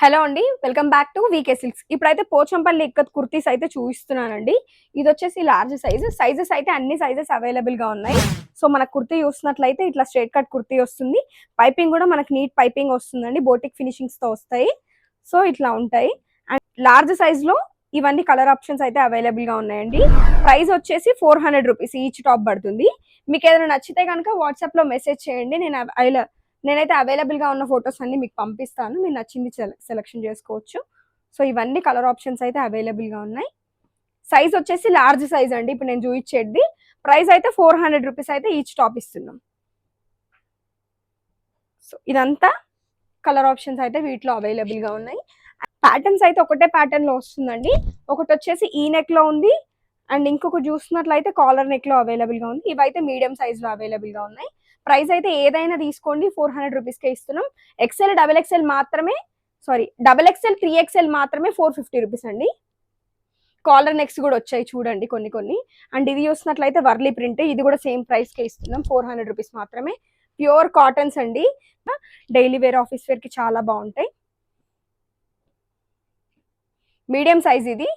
Hello అండి, welcome back to VK silks. ఇప్పుడైతే పోచంపల్లి ఇక్కత్ కుర్తీస్ అయితే చూపిస్తున్నానండి. ఇది వచ్చేసి లార్జ్ సైజెస్ అయితే అన్ని సైజెస్ అవైలబుల్ గా ఉన్నాయి. సో మన కుర్తీ చూసినట్లయితే ఇట్లా స్ట్రైట్ కట్ కుర్తీ వస్తుంది. పైపింగ్ కూడా మనకి నీట్ పైపింగ్ వస్తుందండి, బోటిక్ ఫినిషింగ్స్ తో వస్తాయి. సో ఇట్లా ఉంటాయి. అండ్ లార్జ్ సైజ్ లో ఇవన్నీ కలర్ ఆప్షన్స్ అయితే అవైలబుల్ గా ఉన్నాయండి. ప్రైస్ వచ్చేసి 400 రూపీస్ ఈచ్ టాప్ పడుతుంది. మీకు ఏదైనా నచ్చితే కనుక వాట్సాప్ లో మెసేజ్ చేయండి. నేనైతే అవైలబుల్ గా ఉన్న ఫొటోస్ అన్ని మీకు పంపిస్తాను. మీరు నచ్చింది సెలెక్షన్ చేసుకోవచ్చు. సో ఇవన్నీ కలర్ ఆప్షన్స్ అయితే అవైలబుల్ గా ఉన్నాయి. సైజ్ వచ్చేసి లార్జ్ సైజ్ అండి. ఇప్పుడు నేను చూపించేది ప్రైస్ అయితే 400 రూపీస్ అయితే ఈచ్ టాప్ ఇస్తున్నాం. సో ఇదంతా కలర్ ఆప్షన్స్ అయితే వీటిలో అవైలబుల్ గా ఉన్నాయి. ప్యాటర్న్స్ అయితే ఒకటే ప్యాటర్న్ లో వస్తుందండి. ఒకటి వచ్చేసి ఈ నెక్ లో ఉంది, అండ్ ఇంకొక చూసినట్లయితే కాలర్ నెక్ లో అవైలబుల్ గా ఉంది. ఇవైతే మీడియం సైజ్ లో అవైలబుల్ గా ఉన్నాయి. ప్రైస్ అయితే ఏదైనా తీసుకోండి 400 రూపీస్ కే ఇస్తున్నాం. ఎక్సెల్ డబల్ ఎక్సెల్ మాత్రమే, డబల్ ఎక్సెల్ 3XL మాత్రమే 450 రూపీస్ అండి. కాలర్ నెక్స్ కూడా వచ్చాయి చూడండి కొన్ని. అండ్ ఇది చూసినట్లయితే వర్లీ ప్రింట్, ఇది కూడా సేమ్ ప్రైస్ కే ఇస్తున్నాం, 400 రూపీస్ మాత్రమే. ప్యూర్ కాటన్స్ అండి, డైలీ వేర్ ఆఫీస్ వేర్ కి చాలా బాగుంటాయి. మీడియం సైజ్ ఇది.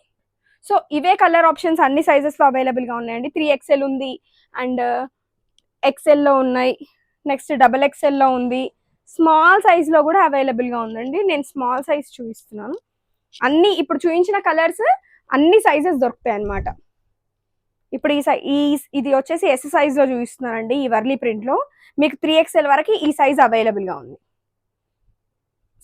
సో ఇవే కలర్ ఆప్షన్స్ అన్ని సైజెస్ లో అవైలబుల్ గా ఉన్నాయండి. 3XL ఉంది, అండ్ XL లో ఉన్నాయి, నెక్స్ట్ డబల్ XL లో ఉంది, స్మాల్ సైజ్ లో కూడా అవైలబుల్ గా ఉందండి. నేను స్మాల్ సైజ్ చూపిస్తున్నాను. అన్ని ఇప్పుడు చూపించిన కలర్స్ అన్ని సైజెస్ దొరుకుతాయి అన్నమాట. ఇప్పుడు ఇది వచ్చేసి S సైజ్ లో చూపిస్తున్నానండి. ఈ వర్లీ ప్రింట్ లో మీకు 3XL వరకు ఈ సైజ్ అవైలబుల్ గా ఉంది.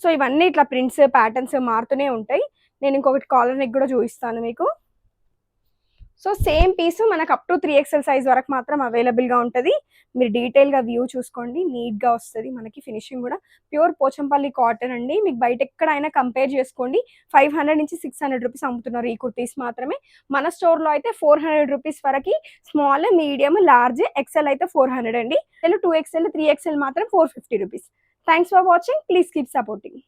సో ఇవన్నీ ఇట్లా ప్రింట్స్ ప్యాటర్న్స్ మారుతూనే ఉంటాయి. నేను ఇంకొకటి కాలర్ నెక్ కూడా చూపిస్తాను మీకు. సో సేమ్ పీస్ మనకు అప్ టు 3XL సైజ్ వరకు మాత్రం అవైలబుల్ గా ఉంటుంది. మీరు డీటెయిల్ గా వ్యూ చూసుకోండి, నీట్ గా వస్తుంది. మనకి ఫినిషింగ్ కూడా ప్యూర్ పోచంపల్లి కాటన్ అండి. మీకు బయట ఎక్కడైనా కంపేర్ చేసుకోండి, 500 నుంచి 600 రూపీస్ అమ్ముతున్నారు ఈ కుర్తీస్ మాత్రమే. మన స్టోర్ లో అయితే 400 రూపీస్ వరకు, స్మాల్, మీడియం, లార్జ్, XL అయితే 400 అండి. 2XL 3XL మాత్రం 450 rupees. Thanks for watching. Please keep supporting.